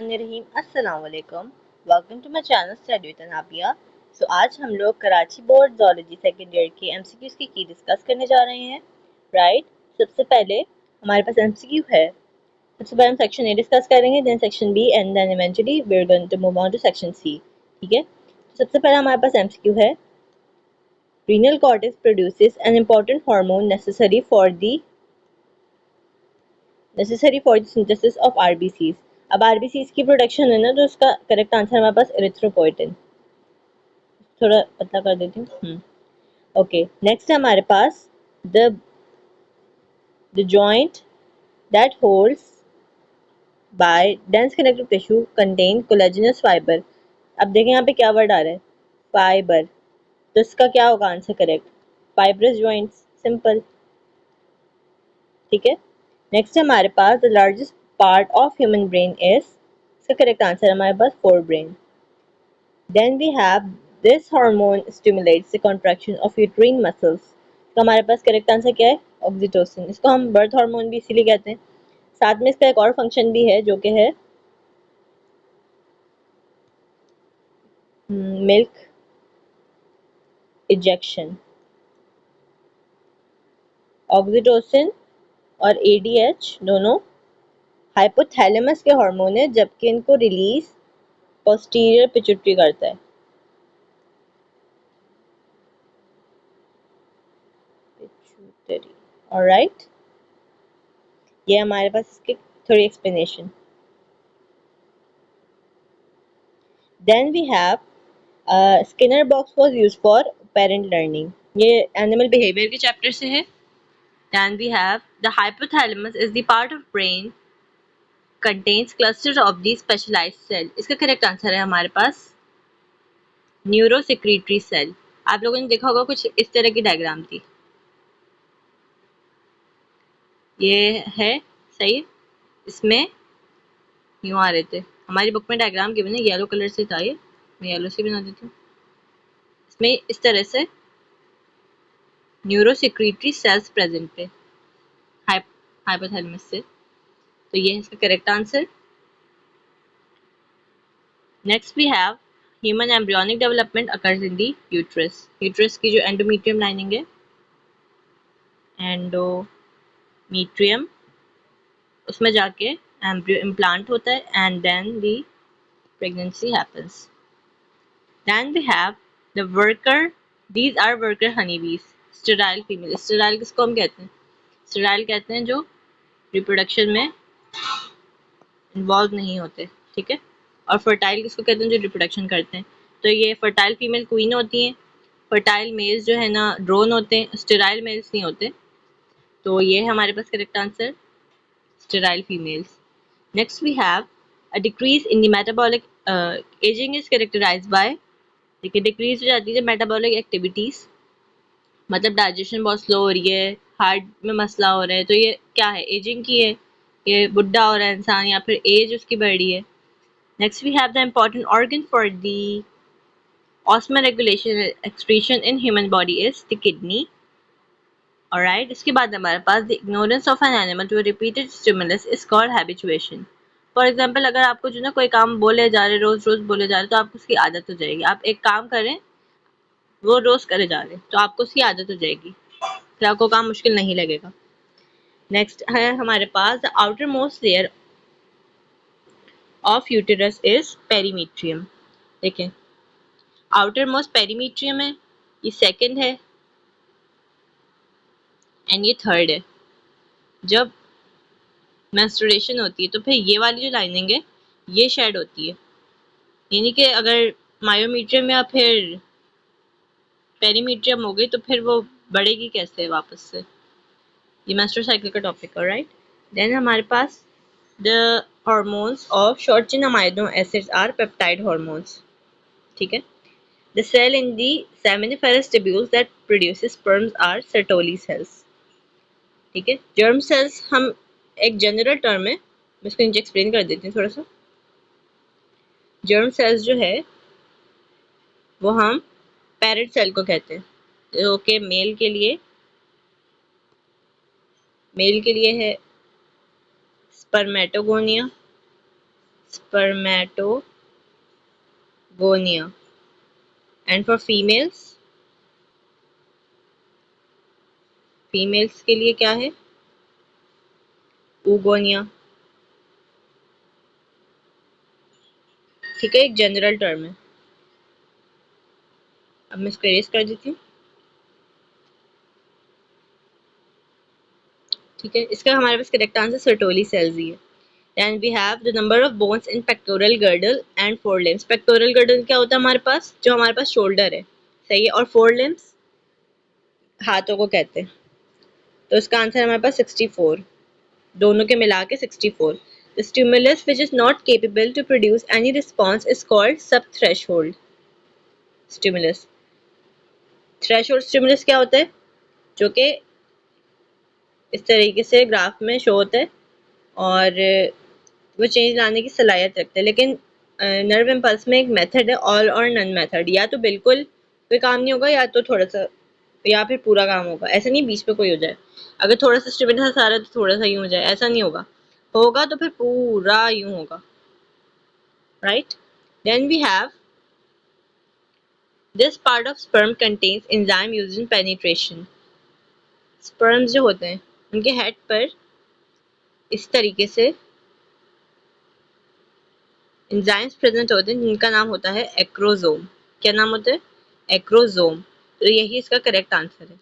अस्सलाम वालेकुम। Welcome to my channel study with Anabia. आज हम लोग Karachi board zoology second year के एमसीक्यूज की डिस्कस करने जा रहे हैं। राइट, सबसे पहले हमारे पास एमसीक्यू है। सबसे पहले हम सेक्शन ए डिस्कस करेंगे, then section B and then eventually we are going to move on to section C. ठीक है, तो सबसे पहले हमारे पास एमसीक्यू है, renal cortex produces an important hormone necessary for the synthesis of RBCs। अब RBCs की प्रोडक्शन है ना, तो उसका करेक्ट आंसर हमारे पास एरिथ्रोपोइटिन। थोड़ा पतला कर देती हूँ। ओके, नेक्स्ट है हमारे पास the joint that holds by dense connective tissue contain collagenous fibre. अब देखें यहाँ पे क्या वर्ड आ रहा है, फाइबर, तो इसका क्या होगा answer correct, fibrous joints, simple. ठीक है, नेक्स्ट है हमारे पास the largest part of human brain is, इसका करेक्ट आंसर हमारे पास forebrain. Then we have this hormone stimulates the contraction of uterine muscles. तो हमारे पास करेक्ट आंसर क्या है, ऑक्सीटोसिन। इसको हम बर्थ हार्मोन भी इसीलिए कहते हैं। साथ में इसका एक और फंक्शन भी है जो कि है मिल्क इजेक्शन। ऑक्सीटोसिन और एडीएच दोनों हाइपोथैलेमस के हार्मोन है, जबकि इनको रिलीज पोस्टीरियर पिट्यूटरी करता है। पिट्यूटरी, ऑलराइट, ये हमारे पास इसकी थोड़ी explanation. Then we have Skinner box was used for parent learning, ये एनिमल बिहेवियर के चैप्टर से है। Then we have the hypothalamus is the part of brain contains clusters of the specialised cell. इसका करेक्ट आंसर है हमारे पास neurosecretory cell. आप लोगों ने देखा होगा कुछ इस तरह की डायग्राम थी, ये है सही है। इसमें यूँ आ रहे थे, हमारी बुक में डायग्राम गिवन है, येलो कलर से था, ये मैं येलो से बना देती हूँ। इसमें इस तरह से न्यूरोसेक्रेटरी सेल्स प्रेजेंट थे हाइपोथैलेमस से, तो ये है इसका correct answer. Next we have human embryonic development occurs in the uterus. Uterus की जो एंडोमीट्रियम लाइनिंग है, एंडोमीट्रियम, उसमें जाके एम्ब्रियो इम्प्लांट होता है and then the pregnancy happens. Then we have the worker, these are worker honey bees. Sterile female, sterile किसको हम कहते हैं, स्टेराइल कहते हैं जो रिप्रोडक्शन में इन्वॉल्व नहीं होते। ठीक है, और फर्टाइल किसको कहते हैं जो रिप्रोडक्शन करते हैं। तो ये फर्टाइल फीमेल क्वीन होती हैं, फर्टाइल मेल्स जो है ना ड्रोन होते हैं, स्टेराइल मेल्स नहीं होते। तो ये है हमारे पास correct answer, sterile females. Next we have a decrease in the metabolic ageing is characterised by, देखिए डिक्रीज हो जाती है मेटाबॉलिक एक्टिविटीज, मतलब डाइजेशन बहुत स्लो हो रही है, हार्ट में मसला हो रहा है, तो ये क्या है, एजिंग की है, ये बुढ़ा हो रहा है इंसान या फिर एज उसकी बढ़ रही है। Next we have the important organ for the osmoregulation excretion in human body is the kidney. Alright, इसके बाद हमारे पास the ignorance of an animal to repeated stimulus is called habituation. For example, अगर आपको जो ना कोई काम बोले जा रहे, रोज रोज बोले जा रहे, तो आपको उसकी आदत हो जाएगी। आप एक काम करें, वो रोज करे जा रहे, तो आपको उसकी आदत हो जाएगी, फिर आपको काम मुश्किल नहीं लगेगा। नेक्स्ट है हमारे पास the outermost layer of uterus is perimetrium. देखें, आउटर मोस्ट पेरीमीट्रियम है, ये सेकंड है एंड ये थर्ड है। जब मेंस्ट्रुएशन होती है तो फिर ये वाली जो लाइनिंग है ये शेड होती है, यानी कि अगर मायोमीट्रियम या फिर पेरीमीट्रियम हो गई तो फिर वो बढ़ेगी कैसे वापस से, ये मेंस्ट्रुअल साइकिल का टॉपिक है। राइट, देन हमारे पास the hormones of short chain amino acids are peptide hormones. ठीक है, the cell in the seminiferous tubules that produces sperms are Sertoli cells. ठीक है, जर्म सेल्स हम एक जनरल टर्म है, मैं इसको नीचे एक्सप्लेन कर देती हूँ थोड़ा सा। जर्म सेल्स जो है वो हम पैरेंट सेल को कहते हैं, जो कि मेल के लिए है spermatogonia, spermatogonia. And for females के लिए क्या है? oogonia. ठीक है, एक जनरल टर्म है। अब मैं इसको इरेज कर देती हूँ। ठीक है, इसका हमारे पास करेक्ट आंसर सर्टोली सेल्स ही है। Then we have the number of bones in pectoral girdle and forelimbs. Pectoral girdle क्या होता है हमारे पास? जो हमारे पास शोल्डर है, सही है, और forelimbs हाथों को कहते हैं। तो इसका आंसर हमारे पास 64, दोनों के मिला के 64। The stimulus which is not capable to produce any response is called subthreshold stimulus. Threshold stimulus क्या होता है? जो कि इस तरीके से ग्राफ में शो होता है और वो चेंज लाने की सलाहियत रखते हैं, लेकिन नर्व इम्पल्स में एक मेथड है ऑल और नन मेथड। या तो बिल्कुल कोई काम नहीं होगा, या तो थोड़ा सा, या फिर पूरा काम होगा। ऐसा नहीं बीच पे कोई हो जाए, अगर थोड़ा सा स्टिमुलस आ रहा है तो थोड़ा सा यूं हो जाए, ऐसा नहीं होगा। होगा तो फिर पूरा यूं होगा, right. Then we have this part of sperm contains enzyme used in penetration. Sperms जो होते हैं उनके हेड पर इस तरीके से एंजाइम्स प्रेजेंट होते हैं जिनका नाम होता है एक्रोजोम। क्या नाम होता है? एक्रोजोम। तो यही इसका करेक्ट आंसर है।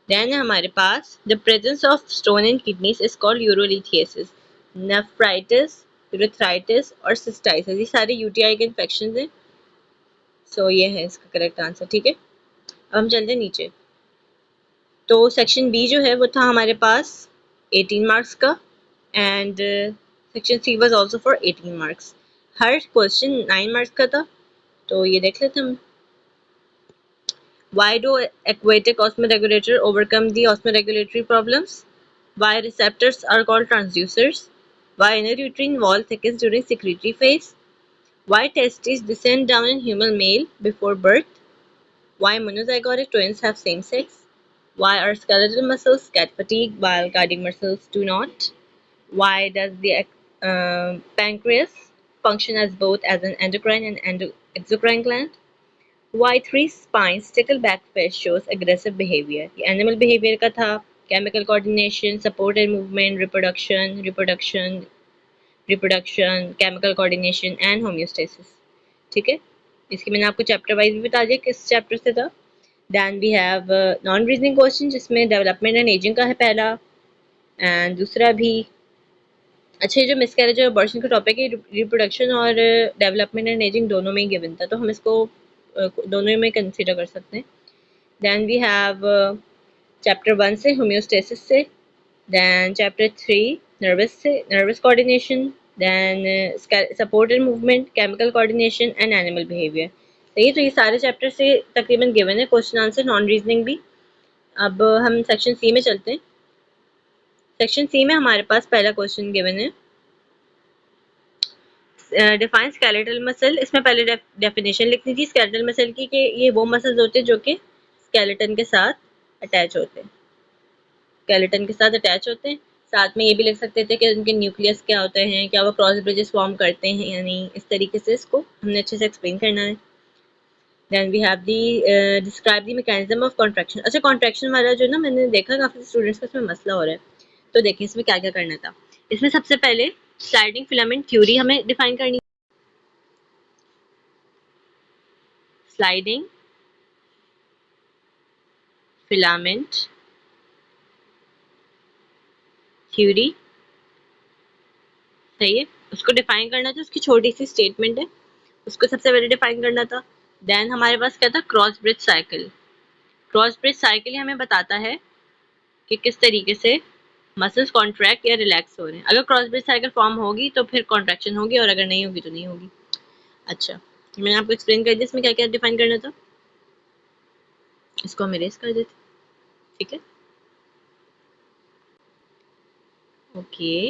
देन है हमारे पास the presence of stone in kidneys is called urolithiasis. Nephritis, urethritis और सिस्टाइटिस, ये सारे यूटीआई के इन्फेक्शन हैं। सो ये है इसका करेक्ट आंसर। ठीक है, अब हम चलते हैं नीचे। तो सेक्शन बी जो है वो था हमारे पास 18 मार्क्स का, and section she was also for 18 marks. Her question 9 marks का था। तो ये देख लेते हैं हम। Why do aquatic osmoregulator overcome the osmoregulatory problems? Why receptors are called transducers? Why inner uterine wall thickens during secretory phase? Why testes descend down in human male before birth? Why monozygotic twins have same sex? Why are skeletal muscles get fatigue while cardiac muscles do not? Why does the pancreas function as both as an endocrine and exocrine gland? Why three spines stickleback fish shows aggressive behavior? ये animal behavior का था। Chemical coordination, supported movement, reproduction, chemical coordination and homeostasis. ठीक है, इसकी मैंने आपको chapter wise भी बता दिया किस चैप्टर से था। Then we have non reasoning question, जिसमें डेवलपमेंट एंड एजिंग का है पहला, एंड दूसरा भी। अच्छा, ये जो मिसकैरेज और अबॉर्शन का टॉपिक है, रिप्रोडक्शन और डेवलपमेंट एंड एजिंग दोनों में ही गिवन था, तो हम इसको दोनों में कंसीडर कर सकते हैं। देन वी हैव चैप्टर 1 से होम्योस्टेसिस से, देन चैप्टर 3 नर्वस से, nervous coordination, then supported movement, chemical coordination and animal behaviour. सही, तो ये सारे चैप्टर से तकरीबन गिवन है क्वेश्चन आंसर, नॉन रीजनिंग भी। अब हम सेक्शन सी में चलते हैं। सेक्शन सी में हमारे पास पहला क्वेश्चन गिवन है, डिफाइन स्केलेटल मसल। इसमें पहले डेफिनेशन लिखनी थी स्केलेटल मसल की, कि ये वो मसल्स होते हैं जो कि स्केलेटन के साथ अटैच होते हैं, स्केलेटन के साथ अटैच होते हैं। साथ में ये भी लिख सकते थे कि उनके न्यूक्लियस क्या होते हैं, क्या वो क्रॉस ब्रिजेस फॉर्म करते हैं या नहीं। इस तरीके से इसको हमने अच्छे से एक्सप्लेन करना है। Then we have the describe the mechanism of contraction. अच्छा, कॉन्ट्रैक्शन वाला जो ना, मैंने देखा काफ़ी स्टूडेंट्स का इसमें मसला हो रहा है। तो देखिए इसमें क्या क्या करना था। इसमें सबसे पहले स्लाइडिंग फिलामेंट थ्योरी हमें डिफाइन करनी। स्लाइडिंग फिलामेंट थ्योरी, सही है, उसको डिफाइन करना था। उसकी छोटी सी स्टेटमेंट है, उसको सबसे पहले डिफाइन करना था। देन हमारे पास क्या था, cross bridge cycle. Cross bridge cycle हमें बताता है कि किस तरीके से मसल्स कॉन्ट्रैक्ट या रिलैक्स हो रहे हैं। अगर क्रॉस ब्रिज साइकिल फॉर्म होगी तो फिर कॉन्ट्रैक्शन होगी, और अगर नहीं होगी तो नहीं होगी। अच्छा, मैंने आपको एक्सप्लेन कर दिया इसमें क्या क्या डिफाइन करना था। इसको हम इरेज कर देते, ठीक है, ओके।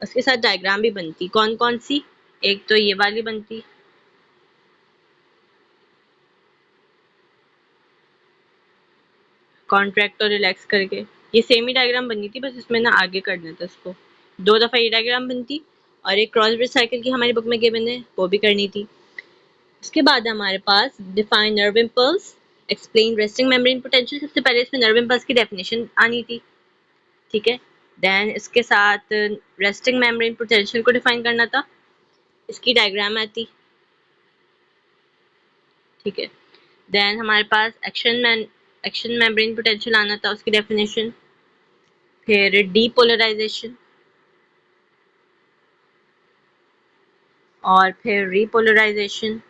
उसके साथ डायग्राम भी बनती, कौन कौन सी? एक तो ये वाली बनती, कॉन्ट्रैक्ट और रिलैक्स करके, ये सेम ही डायग्राम बनी थी, बस इसमें ना आगे करना था इसको, 2 दफ़ा ये डायग्राम बनती और एक क्रॉस ब्रिज साइकिल की हमारी बुक में गिवन है, वो भी करनी थी। उसके बाद हमारे पास define nerve impulse, explain resting membrane potential. सबसे पहले इसमें नर्व इम्पल्स की डेफिनेशन आनी थी, ठीक है। देन इसके साथ रेस्टिंग मेम्ब्रेन पोटेंशियल को डिफाइन करना था, इसकी डायग्राम आती, ठीक है। देन हमारे पास एक्शन मेम्ब्रेन पोटेंशियल आना था, उसकी डेफिनेशन। फिर डीपोलराइजेशन और फिर रीपोलराइजेशन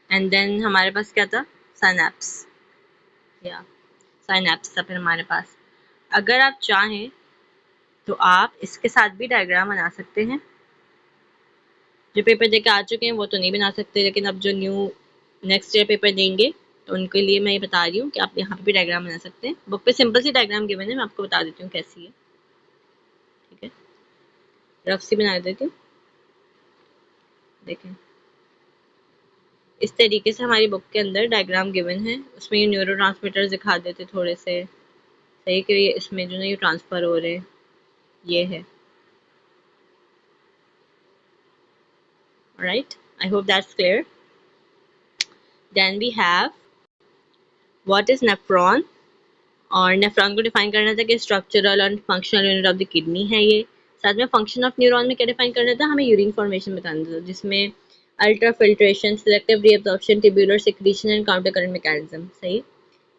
एंड देन हमारे पास क्या था, साइनैप्स, या साइनैप्स था फिर हमारे पास। अगर आप चाहें तो आप इसके साथ भी डायग्राम बना सकते हैं। जो पेपर देके आ चुके हैं वो तो नहीं बना सकते, लेकिन अब जो न्यू नेक्स्ट ईयर पेपर देंगे तो उनके लिए मैं ये बता रही हूँ कि आप यहाँ पे भी डायग्राम बना सकते हैं। बुक पे सिंपल सी डायग्राम गिवन है, मैं आपको बता देती हूँ कैसी है, ठीक है। रफ सी बना देती हूँ, देखें। इस तरीके से हमारी बुक के अंदर डायग्राम गिवन है। उसमें ये न्यूरोट्रांसमीटर्स दिखा देते थोड़े से, सही कि ये इसमें जो ना ये ट्रांसफ़र हो रहे हैं, ये है। Right, I hope that's clear. Then we have what is nephron, और नेफ्रॉन को डिफाइन करना था कि स्ट्रक्चरल और functional unit of the kidney है ये। साथ में फंक्शन ऑफ न्यूरॉन में क्या डिफाइन करना था, हमें यूरिन फॉर्मेशन बताना था, जिसमें ultra filtration, selective reabsorption, tubular secretion and counter current mechanism. सही,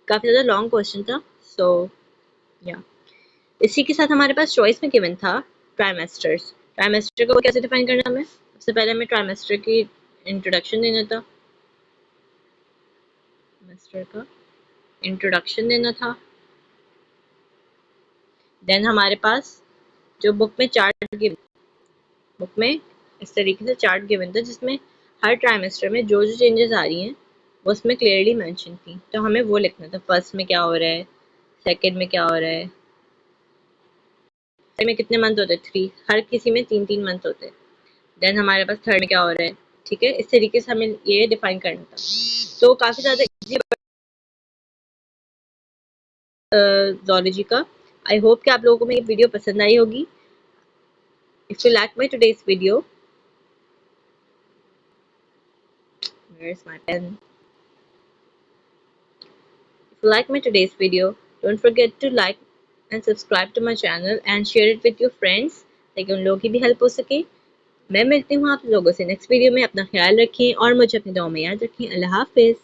काफ़ी ज़्यादा लॉन्ग क्वेश्चन था। सो या इसी के साथ हमारे पास चॉइस में गिवन था ट्राइमेस्टर्स। ट्राइमेस्टर को कैसे डिफाइन करना, हमें सबसे पहले हमें ट्राइमेस्टर की इंट्रोडक्शन देना था, ट्राइमेस्टर का इंट्रोडक्शन देना था। देन हमारे पास जो बुक में चार्ट गिवन, बुक में इस तरीके से चार्ट गिवन था जिसमें हर ट्राइमेस्टर में जो जो चेंजेस आ रही हैं वो उसमें क्लियरली मेंशन थी, तो हमें वो लिखना था। फर्स्ट में क्या हो रहा है, सेकंड में क्या हो रहा है, में कितने मंथ होते हैं, 3, हर किसी में 3-3 मंथ होते हैं। देन हमारे पास थर्ड में क्या हो रहा है, ठीक है। इस तरीके से हमें ये डिफाइन करना था। तो काफ़ी ज़्यादा इजी ज़ूलॉजी का। आई होप कि आप लोगों को मेरी वीडियो पसंद आई होगी। If you like my today's video, where is my pen, if you like my today's video, don't forget to like and subscribe to my channel and share it with your friends ताकि उन लोगों की भी help हो सके। मैं मिलती हूँ आप लोगों से नेक्स्ट वीडियो में। अपना ख्याल रखें और मुझे अपनी दुआ में याद रखें। अल्लाह हाफिज़।